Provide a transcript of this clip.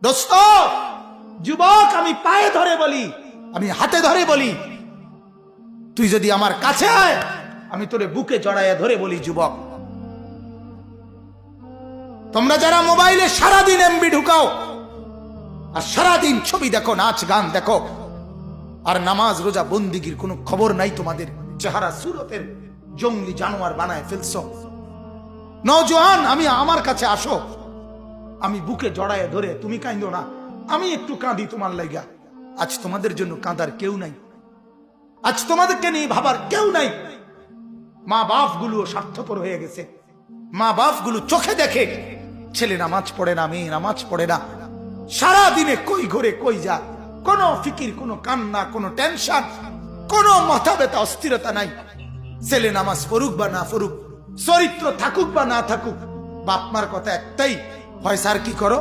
দোস্ত, যুবক, আমি পায়ে ধরে বলি, আমি হাতে ধরে বলি, তুই যদি আমার কাছে আয়, আমি তোরে বুকে জড়াইয়া ধরে বলি, যুবক, তোমরা যারা মোবাইলে সারাদিন এমবি ঢুকাও আর সারাদিন ছবি দেখো, নাচ গান দেখো, আর নামাজ রোজা বন্দিগির কোনো খবর নাই, তোমাদের চেহারা সুরতের জঙ্গলি জানোয়ার বানায় ফেলছ। নওজোয়ান, আমি আমার কাছে আসো, আমি বুকে জড়ায় ধরে, তুমি কাঁদো না, আমি একটু কাঁদি তোমার লাইগা। আজ তোমাদের জন্য কাঁদার কেউ নাই, আজ তোমাদেরকে নিয়ে ভাবার কেউ নাই। মা বাপ গুলো স্বার্থপর হয়ে গেছে, মা বাপ গুলো চোখে দেখে ছেলে নামাজ পড়ে না, মেয়ে নামাজ পড়ে না, সারা দিনে কই ঘরে কই যা, কোনো ফিকির, কোনো কান্না, কোনো টেনশন, কোনো মাথা ব্যথা অস্থিরতা নাই। ছেলে নামাজ পড়ুক বা না পড়ুক, চরিত্র থাকুক বা না থাকুক, বাপ মার কথা একটাই, হয় স্যার কি করো,